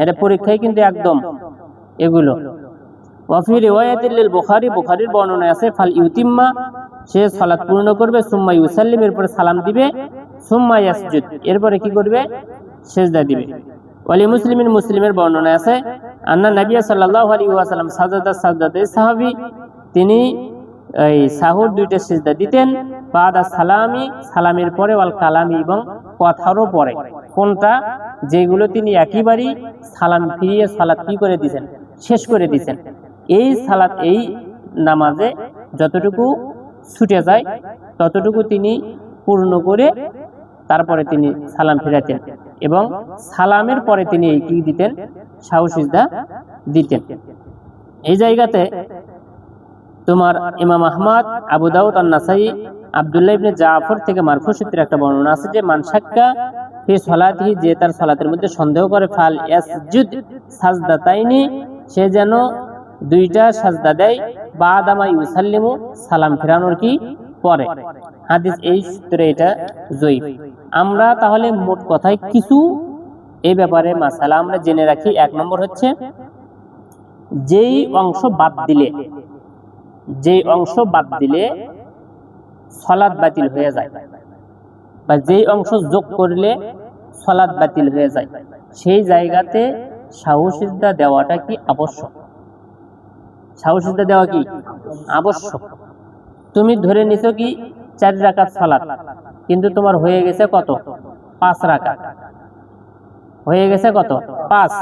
এটা পরীক্ষায় কিন্তু একদম এগুলো। ওয়াফি রিওয়ায়াতিল লিল বুখারী, বুখারীর বর্ণনায় আছে, ফাল ইউতিম্মা, সে সালাত পূর্ণ করবে, সুম্মা ইউসাল্লিম, এরপরে সালাম দিবে, সুম্মা ইয়াসজুদ, এরপরে কি করবে, সিজদা দিবে। ওয়ালি মুসলিমিন, মুসলিমের বর্ণনায় আছে, আন্না নবী সাল্লাল্লাহু আলাইহি ওয়াসাল্লাম সাজাদা সাজদাতে সাহাবী, তিনি এই সাহুর 2টা সিজদা দিতেন, বাদা সালামি, সালামের পরে, ওয়াল কালামি, এবং কথারও পরে। কোনটা, যেগুলো তিনি একেবারেই সালাম ফিরিয়ে সালাত কি করে দিয়েছেন, শেষ করে দিয়েছেন। এই সালাত, এই নামাজে যতটুকু ছুটে যায় ততটুকু তিনি পূর্ণ করে তারপরে তিনি সালাম ফিরাতেন। এবং সালামের পরে তিনি এই কি দিতেন, সাহু সিজদা দিতেন। এই জায়গাতে তোমার ইমাম আহমদ, আবু দাউদ, আন-নাসাই, আব্দুল্লাহ ইবনে জাফর থেকে মারফু সূত্রে একটা বর্ণনা আছে যে মান শাক্কা ফি সালাতিহি, যে তার সালাতের মধ্যে সন্দেহ করে, ফাল ইয়াসজুদ সাজদাতাইনি, সে যেন দুইটা সাজদা দেয়, বাদামা ইউসাল্লিমু, সালাম ফেরানোর কি পরে। হাদিস এই সূত্রে এটা জয়ীফ। আমরা তাহলে মোট কথায় কিছু এই ব্যাপারে মাসালা আমরা জেনে রাখি। এক নম্বর হচ্ছে যেই অংশ বাদ দিলে সালাত বাতিল হয়ে যায়, বা যেই অংশ যোগ করলে সালাত বাতিল হয়ে যায়, সেই জায়গাতে সাহু সিজদা দেওয়াটা কি আবশ্যক। সাহু সিজদা দেওয়া কি আবশ্যক। তুমি ধরে নিছো কি 4 রাকাত সালাত, কিন্তু তোমার হয়ে গেছে কত, 5 রাকাত হয়ে গেছে, কত 5,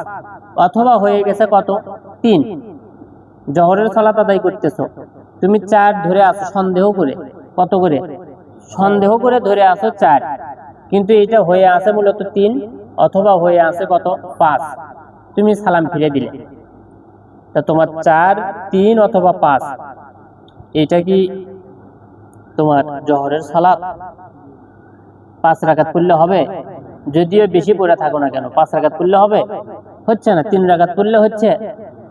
অথবা হয়ে গেছে কত 3। জোহরের সালাত আদায় করতেছো, তুমি 4 ধরে আসো সন্দেহ করে, কত করে সন্দেহ করে ধরে আসো 4, কিন্তু এটা হয়ে আছে মূলত 3, অথবা হয়ে আছে কত 5, তুমি সালাম ফিরে দিলে। তা তোমার 4, 3 অথবা 5, এটা কি তোমার জোহরের সালাত 5 রাকাত পড়লে হবে? যদিও বেশি পড়ে থাকো না কেন, 5 রাকাত পড়লে হবে? হচ্ছে না। 3 রাকাত পড়লে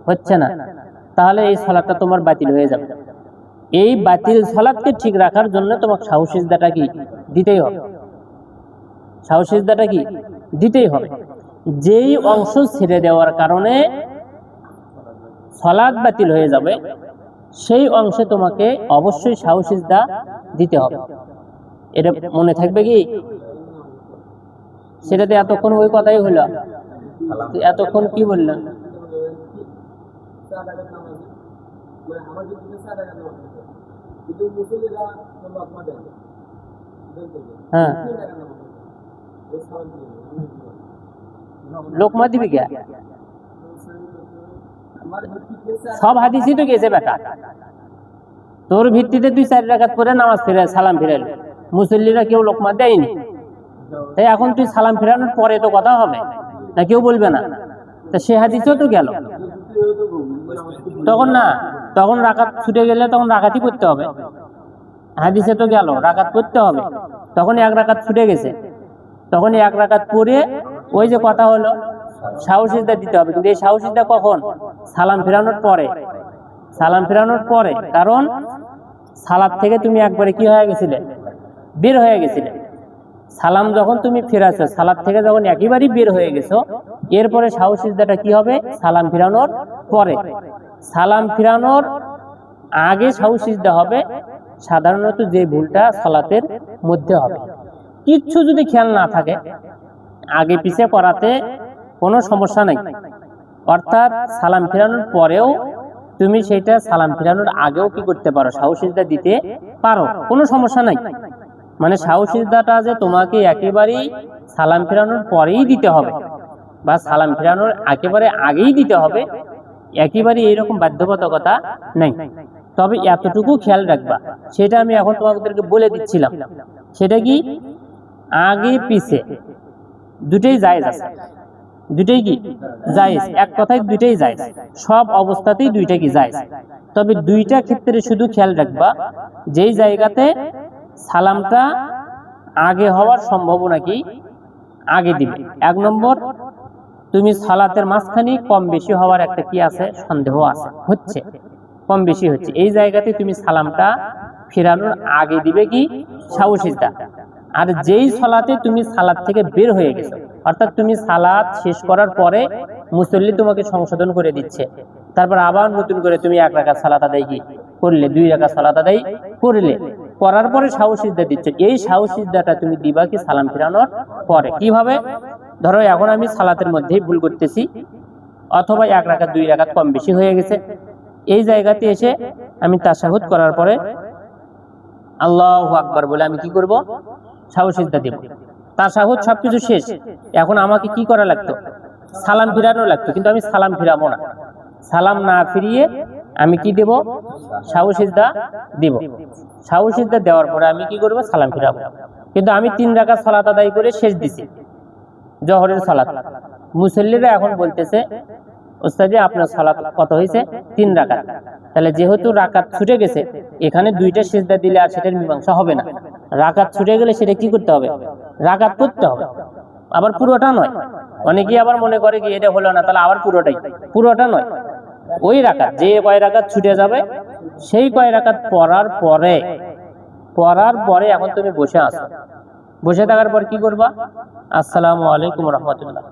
হচ্ছে না। তাহলে এই সালাতটা তোমার বাতিল হয়ে যাবে। এই বাতিল সালাতকে ঠিক রাখার জন্য তোমাকে সাহু সিজদাটা কি দিতেই হবে। সাহু সিজদাটা কি দিতেই হবে। যেই অংশ ছেড়ে দেওয়ার কারণে সালাত বাতিল হয়ে যাবে, সেই অংশে তোমাকে অবশ্যই সাহু সিজদা দিতে হবে। এটা মনে থাকবে কি? সেটাতে এতক্ষণ ওই কথাই হলো। এতক্ষণ কি বললাম? হ্যাঁ, লোকমা দিবি কে? সব হাদিসই তো গেছে বেটা। তোর ভিত্তিতে তুই 4 রাকাত পরে নামাজ ফিরে সালাম ফিরালি, মুসল্লিরা কেউ লোকমা দেয়নি। তাই এখন তুই সালাম ফিরানোর পরে তো কথা হবে না, কেউ বলবে না। তা সে হাদিসও তো গেল। তখন রাকাত ছুটে গেলে তখন রাকাতই পড়তে হবে। হাদিসে তো গেল রাকাত পড়তে হবে, তখন 1 রাকাত ছুটে গেছে, তখন 1 রাকাত পরে ওই যে কথা হলো সাহু সিজদা দিতে হবে। কিন্তু এই সাহু সিজদা কখন? সালাম ফিরানোর পরে। কারণ সালাত থেকে তুমি একবারে কি হয়ে গেছিলে, বের হয়ে গেছিলে। সালাম যখন তুমি ফিরাছো, সালাত থেকে যখন একেবারেই বের হয়ে গেছো, এরপরে সাহু সিজদাটা কি হবে? সালাম ফিরানোর পরে। সালাম ফিরানোর আগে সাহু সিজদা হবে সাধারণত যে ভুলটা সালাতের মধ্যে হবে। কিচ্ছু যদি খেয়াল না থাকে, আগে পিছে করাতে কোনো সমস্যা নাই। অর্থাৎ সালাম ফিরানোর পরেও তুমি সেটা সালাম ফিরানোর আগেও কি করতে পারো, সাহু সিজদা দিতে পারো, কোনো সমস্যা নাই। মানে সাহু সিজদাটা যে তোমাকে একেবারেই সালাম ফিরানোর পরেই দিতে হবে, বা সালাম ফিরানোর একেবারে আগেই দিতে হবে, একেবারে এইরকম বাধ্যবাধকতা নেই। তবে এতটুকু খেয়াল রাখবা, সেটা আমি এখন তোমাদেরকে বলে দিচ্ছিলাম। সেটা কি, আগে পিছে দুটোই জায়েজ আছে। দুটোই কি জায়েজ, এক কথায় দুটোই জায়েজ, সব অবস্থাতেই দুইটা কি জায়েজ। তবে দুইটা ক্ষেত্রে শুধু খেয়াল রাখবা, যেই জায়গাতে সালামটা আগে হওয়ার সম্ভাবনা কি আগে দিবে। 1 নম্বর, তুমি সালাতের মাঝখানে কম বেশি হওয়ার একটা কি আছে, সন্দেহ আছে, হচ্ছে কম বেশি হচ্ছে, এই জায়গাতে তুমি সালামটা ফেরানোর আগে দিবে কি সাহু সিজদা। আর যেই সালাতে তুমি সালাত থেকে বের হয়ে গেছো, অর্থাৎ তুমি সালাত শেষ করার পরে মুসল্লি তোমাকে সংশোধন করে দিচ্ছে, তারপর আবার নতুন করে তুমি 1 রাকাত সালাত আদায় কি করলে, 2 রাকাত সালাত আদায় করলে, করার পরে সাহু সিজদা দিচ্ছে, এই সাহু সিজদাটা তুমি দিবা কি সালাম ফেরানোর পরে। কিভাবে? ধরো এখন আমি সালাতের মধ্যেই ভুল করতেছি, অথবা 1 রাকাত 2 রাকাত কম বেশি হয়ে গেছে, এই জায়গাতে এসে আমি তাশাহুদ করার পরে আল্লাহু আকবার বলে আমি কি করব, সাহু সিজদা দেব। তাশাহুদ সবকিছু শেষ, এখন আমাকে কি করা লাগতো, সালাম ফিরানো লাগতো, কিন্তু আমি সালাম ফিরাবো না। সালাম না ফিরিয়ে আমি কি দেব, সাহু সিজদা দেব। সাহু সিজদা দেওয়ার পরে আমি কি করব, সালাম ফিরাবো। কিন্তু আমি 3 রাকাত সালাত আদায় করে শেষ দিছি, জহরের সালাত, মুসল্লিরা এখন বলতেছে ওস্তাদি আপনার সালাত কত হয়েছে? 3 রাকাত। তাহলে যেহেতু রাকাত ছুটে গেছে, এখানে 2টা সিজদা দিলে আর সেটার মীমাংসা হবে না। রাকাত ছুটে গেলে সেটা কি করতে হবে? রাকাত করতে হবে, আবার পুরোটা নয়। অনেকেই আবার মনে করে কি এটা হলো না, তাহলে আবার পুরোটা নয়। ওই রাকাত, যে কয় রাকাত ছুটে যাবে সেই কয় রাকাত পড়ার পরে এখন তুমি বসে আসো। বসে থাকার পর কি করবা? আসসালামু আলাইকুম রাহমাতুল্লাহ।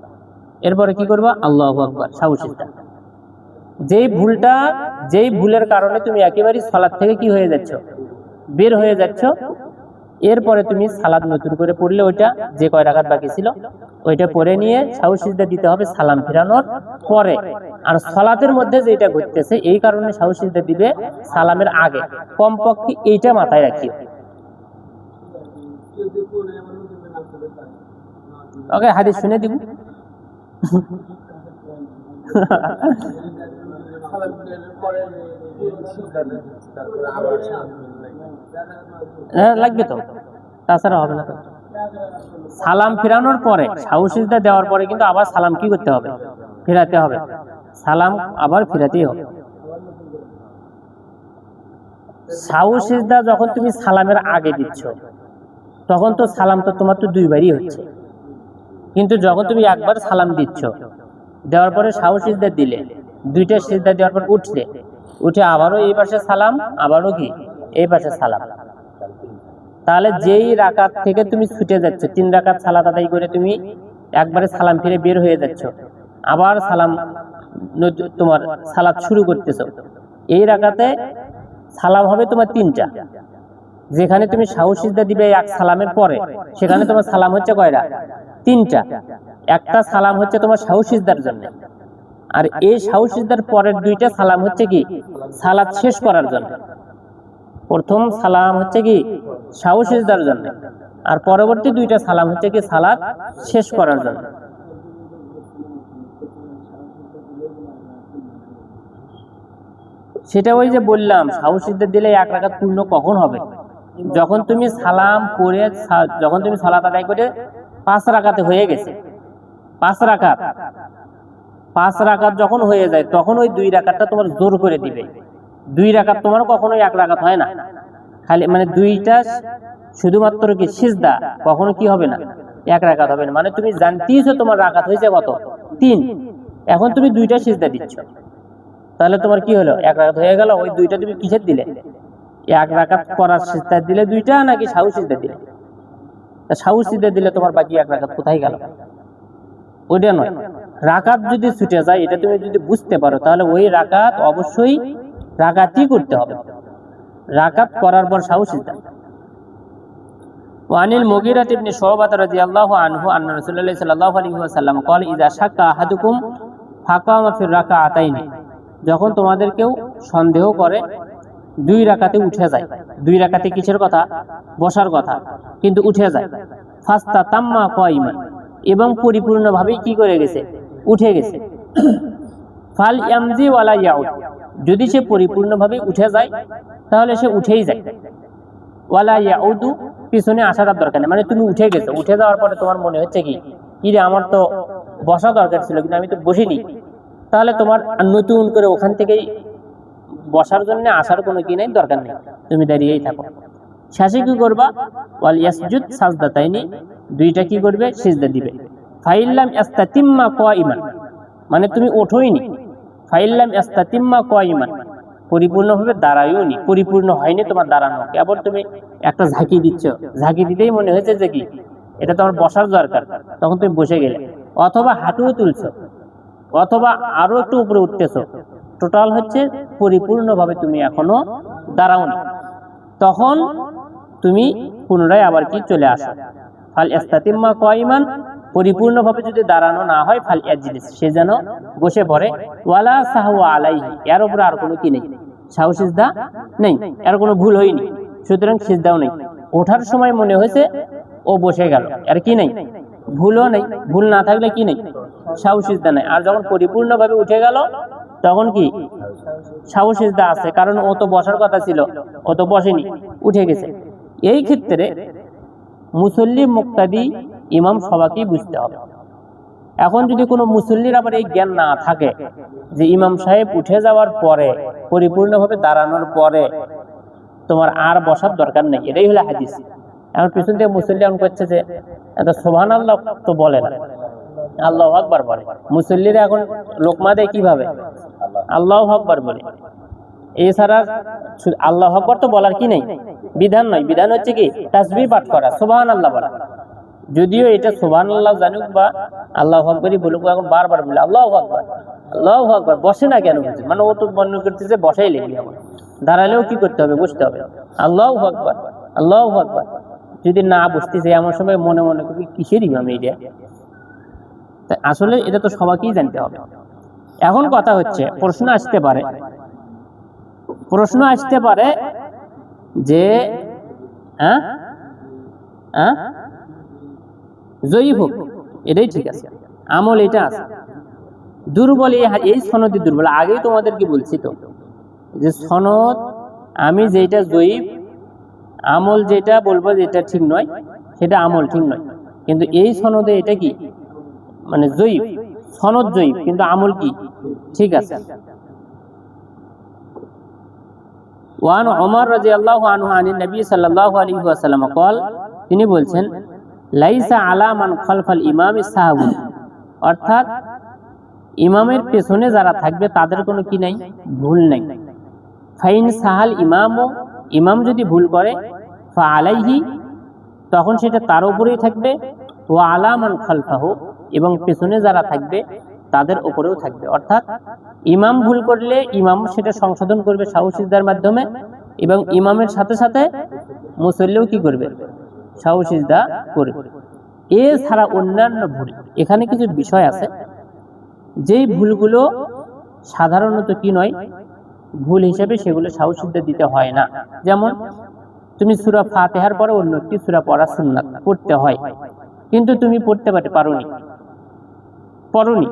এরপরে কি করবা? আল্লাহু আকবার, সাহু সিজদা। যেই ভুলের কারণে তুমি একেবারেই সালাত থেকে কি হয়ে যাচ্ছ? বের হয়ে যাচ্ছ। এরপরে তুমি সালাত নতুন করে পড়লে, ওইটা যে কয় রাকাত বাকি ছিল ওইটা পড়ে নিয়ে সাহু সিজদা দিতে হবে সালাম ফেরানোর পরে। আর সালাতের মধ্যে যেটা ঘটতেছে এই কারণে সাহু সিজদা দিবে সালামের আগে। কমপক্ষে এইটা মাথায় রাখিও। ওকে, হাদিস শুনে দিব। হ্যাঁ লাগবে তো, তাছাড়া হবে না তো। সালাম ফেরানোর পরে, সাহু সিজদা দেওয়ার পরে কিন্তু আবার সালাম কি করতে হবে? ফেরাতে হবে। সালাম আবার ফেরাতেই হবে। সাহু সিজদা যখন তুমি সালামের আগে দিচ্ছ তখন তো সালাম তো তোমার তো 2 বারই হচ্ছে। কিন্তু যখন তুমি একবার সালাম দিচ্ছ, দেওয়ার পরে সাহু সিজদা দিলে, 2টা সিজদা দেওয়ার পর উঠে আবারও এই পাশে সালাম, আবারও কি এই পাশে সালাম। তাহলে যেই রাকাত থেকে তুমি ছুটে যাচ্ছ, 3 রাকাত সালাত আদায় করে তুমি একবারে সালাম ফিরে বের হয়ে যাচ্ছ, আবার সালাম তোমার সালাত শুরু করতেছো, এই রাকাতে সালাম হবে তোমার 3টা। যেখানে তুমি সাহু সিজদা দিবে এক সালামের পরে, সেখানে তোমার সালাম হচ্ছে কয়টা? 3টা। একটা সালাম হচ্ছে তোমার সাহু সিজদার জন্য, আর এই সাহু সিজদার পরের 2টা সালাম হচ্ছে কি? সালাত শেষ করার জন্য। প্রথম সালাম হচ্ছে কি? সাহু সিজদার জন্য, আর পরবর্তী 2টা সালাম হচ্ছে কি? সালাত শেষ করার জন্য। সেটা ওই যে বললাম, সাহু সিজদা দিলে 1 রাকাত পূর্ণ কখন হবে? যখন তুমি সালাম করে, যখন তুমি সালাত আদায় করে 5 রাকাতে হয়ে গেছে, 5 রাকাত যখন হয়ে যায়, তখন ওই 2 রাকাতটা তোমার জোর করে দিবে। 2 রাকাত তোমার কখনো 1 রাকাত হয় না, খালি মানে 2টা শুধুমাত্র কি সিজদা, কখনো কি হবে না? 1 রাকাত হবে না। মানে তুমি জানতেইছো তোমার রাকাত হয়েছে কত? 3। এখন তুমি 2টা সিজদা দিচ্ছ, তাহলে তোমার কি হলো? 1 রাকাত হয়ে গেল। ওই 2টা তুমি কিসের দিলে? 1 রাকাত করার সিজদা দিলে 2টা, নাকি সাহু সিজদা দিলে? সাহু সিজদা দিলে তোমার বাকি 1 রাকাত কোথায় গেল? ওইটা নয়। রাকাত যদি ছুটে যায়, এটা তুমি যদি বুঝতে পারো, তাহলে ওই রাকাত অবশ্যই রাকাতই করতে হবে। রাকাত করার পর সাহু সিজদা। ওয়ানিল মুগীরা ইবনে শুবা রাদিয়াল্লাহু আনহু আন্না রাসূলুল্লাহ সাল্লাল্লাহু আলাইহি ওয়াসাল্লাম قال اذا شك احدكم فقام في الركعتين, যখন তোমাদের কেউ সন্দেহ করে 2 রাকাতে উঠে যায়, 2 রাকাতে কিসের কথা? বসার কথা, কিন্তু উঠে যায়। ফাস্তাতাম্মা কাইমান, এবং পরিপূর্ণভাবে কি করে গেছে? উঠে গেছে। ফাল ইয়ামজি ওয়ালা ইয়াউদ, যদি সে পরিপূর্ণভাবে উঠে যায় তাহলে সে উঠেই যায়। ওয়ালা ইয়াউদু, পিছনে আসার দরকার নেই। মানে তুমি উঠে গেছো, উঠে যাওয়ার পরে তোমার মনে হচ্ছে কি রে আমার তো বসা দরকার ছিল, কিন্তু আমি তো বসিনি, তাহলে তোমার নতুন করে ওখান থেকেই বসার জন্য আসার কোনো কি নেই, দরকার নেই, তুমি দাঁড়িয়েই থাকো। শেষে কি করবা? ওয়াল ইয়াসজুদ সাজদাতাইনি, 2টা কি করবে? সিজদা দিবে। ফাইল্লাম ইস্তাতিম্মা কাইমান, মানে তুমি ওঠোইনি। ফাইল্লাম ইস্তাতিম্মা কাইমান, পরিপূর্ণভাবে দাঁড়াইওনি, পরিপূর্ণ হয়নি তোমার দাঁড়ানো, কেবল তুমি একটা ঝাঁকি দিচ্ছ, ঝাঁকি দিতেই মনে হয়েছে যে কি এটা তোমার বসার দরকার, তখন তুমি বসে গেলে। অথবা হাঁটুও তুলছো, অথবা আরো একটু উপরে উঠতেছো, টোটাল হচ্ছে পরিপূর্ণভাবে তুমি এখনো দাঁড়াওনি, তখন তুমি পুনরায় আবার কি চলে আসো। ফাল ইস্তাতিম্মা কাইমান, পরিপূর্ণভাবে যদি দাঁড়ানো না হয়, ফাল ইয়াজলিস, সে যেন বসে পড়ে। ওয়ালা সাহওয়া আলাইহি, এর উপরে আর কোনো কি নেই, সাহু সিজদা নেই, এর কোনো ভুল হয়নি, সুতরাং সিজদাও নেই। ওঠার সময় মনে হয়েছে ও বসে গেল, আর কি নেই, ভুলও নেই। ভুল না থাকলে কি নেই, সাহু সিজদা নেই। আর যখন পরিপূর্ণভাবে উঠে গেল তখন কি সাহু সিজদা আছে, কারণ ও তো বসার কথা ছিল, ও তো বসেনি, উঠে গেছে। এই ক্ষেত্রে মুসল্লি মুক্তাদি ইমাম সবাইকেই বুঝতে হবে। এখন যদি কোনো মুসল্লির আবার এই জ্ঞান না থাকে যে ইমাম সাহেব উঠে যাওয়ার পরে পরিপূর্ণভাবে দাঁড়ানোর পরে তোমার আর বসার দরকার নেই, এটাই হলো হাদিস। এখন পিছন থেকে মুসল্লি এমন করছে যে এত সুবহানাল্লাহ তো বলে না, আল্লাহু আকবার বলে। মুসল্লিরা এখন লোকমা দেয় কিভাবে? আল্লাহু আকবার বলে। এছাড়া আল্লাহু আকবার তো বলার কি নেই, বিধান নয়। বিধান হচ্ছে কি তাসবিহ পাঠ করা, সুবহানাল্লাহ বলা। যদিও এটা সুবহানাল্লাহ জানুক বা আল্লাহু আকবারই বলুক, এখন বারবার বলে আল্লাহু আকবার আল্লাহু আকবার। বসে না কেন? মানে ও তো মনে করতেছে বসাই লেগে যাবে, দাঁড়ালেও কি করতে হবে? বসতে হবে। আল্লাহু আকবার আল্লাহু আকবার যদি না বসতেছে এমন সময় মনে মনে করি কিসের ইমাম এইটা? আসলে এটা তো সবাইকেই জানতে হবে। এখন কথা হচ্ছে, প্রশ্ন আসতে পারে যে জয়ীফ হোক, এটাই ঠিক আছে, আমল এটা আছে। দুর্বল এই সনদি দুর্বল। আগেই তোমাদেরকে বলছি তো যে সনদ আমি যেটা জয়ীফ, আমল যেটা বলবো যেটা ঠিক নয় সেটা আমল ঠিক নয়। কিন্তু এই সনদে এটা কি মানে জয়ীফ, সনদ জয়ীফ, কিন্তু আমল কি ঠিক আছে। ওয়ান ওমর রাদিয়াল্লাহু আনহু আনিন নবী সাল্লাল্লাহু আলাইহি ওয়াসাল্লাম قال, তিনি বলছেন লাইসা আলা মান খালফাল ইমামি সাহাবু, অর্থাৎ ইমামের পেছনে যারা থাকবে তাদের কোনো কি নাই, ভুল নাই। ফাইন সাহাল ইমামু, ইমাম যদি ভুল করে ফা আলাইহি, তখন সেটা তার উপরেই থাকবে। ওয়া আলা মান খালফাহু, এবং পেছনে যারা থাকবে তাদের উপরেও থাকবে। অর্থাৎ ইমাম ভুল করলে ইমাম সেটা সংশোধন করবে সাহসিজদার মাধ্যমে, এবং ইমামের সাথে সাথে মুসল্লিও কি করবে? সাহসিজদা করবে। এছাড়া অন্যান্য ভুল, এখানে কিছু বিষয় আছে যেই ভুলগুলো সাধারণত কি নয়, ভুল হিসেবে সেগুলো সাহসিজদা দিতে হয় না। যেমন তুমি সূরা ফাতিহার পরে অন্য একটি সূরা পড়া সুন্নাত, পড়তে হয়, কিন্তু তুমি পড়তে পড়োনি,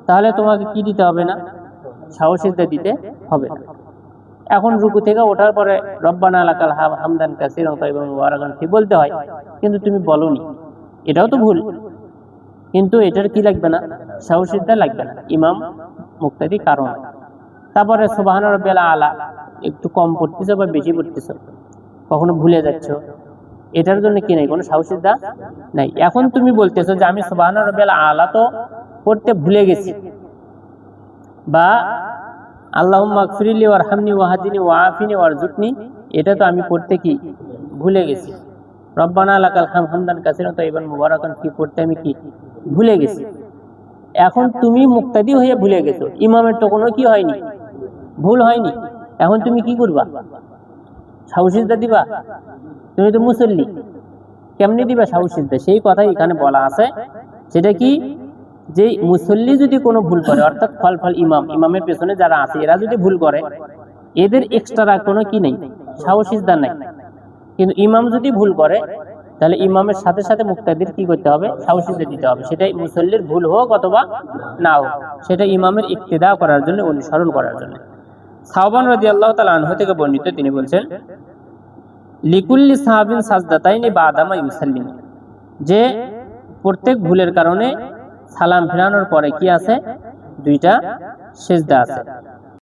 তাহলে তোমাকে কি দিতে হবে না? সাহসিজদা দিতে হবে না। এখন রুকু থেকে ওঠার পরে রব্বানা লাকাল হামদান কাসীরান তাইয়িবান মুবারাকান ফি বলতে হয়, কিন্তু তুমি বলোনি, এটাও তো ভুল। কিন্তু এটার কি লাগবে না? সাহসিজদা লাগবে না, ইমাম মুক্তাদি কারণ। তারপরে সুবহান রাব্বিয়াল আলা, একটু কম পড়তেছো বা বেশি পড়তেছো, কখনো ভুলে যাচ্ছ, এটার জন্য কি নাই, কোনো সাহসিজদা নাই। এখন তুমি বলতেছো যে আমি সুবহান রাব্বিয়াল আলা তো পড়তে ভুলে গেছি, বা আল্লাহুম্মা আগফিরলি ওয়ারহামনি ওয়াহদিনি ওয়াআফিনি ওয়ারযুকনি, এটা তো আমি পড়তে কি ভুলে গেছি। রব্বানা লাকাল হামদান কাসীরান তাইয়িবান মুবারাকান ফি পড়তে আমি কি ভুলে গেছি। এখন তুমি মুক্তাদি হয়ে ভুলে গেছো, ইমামের তো কোনো কি হয়নি, ভুল হয়নি। এখন তুমি কি করবা? সাহসিজদা দিবা? তুমি তো মুসল্লি, কেমনি দিবা সাহসিজদা? সেই কথাই এখানে বলা আছে। সেটা কি, যে মুসল্লি যদি কোনো ভুল করে, অর্থাৎ খলফল ইমাম, ইমামের পেছনে যারা আছে এরা যদি ভুল করে, এদের এক্সট্রা কোনো কি নেই, সাহসিজদা নাই। কিন্তু ইমাম যদি ভুল করে, তাহলে ইমামের সাথে সাথে মুক্তাদির কি করতে হবে? সাহসিজদা দিতে হবে। সেটাই মুসল্লির ভুল হোক অথবা না হোক, সেটা ইমামের ইক্তেদা করার জন্য, অনুসরণ করার জন্য। সাওবান রাদিয়াল্লাহু তাআলা আনহু থেকে বর্ণিত, তিনি বলছেন লিকুল্লি সাহাবিন সাজদাতাইনি বাদামা ইউসাল্লিম, যে প্রত্যেক ভুলের কারণে সালাম ফেরানোর পরে কি আছে? দুইটা সিজদা আছে।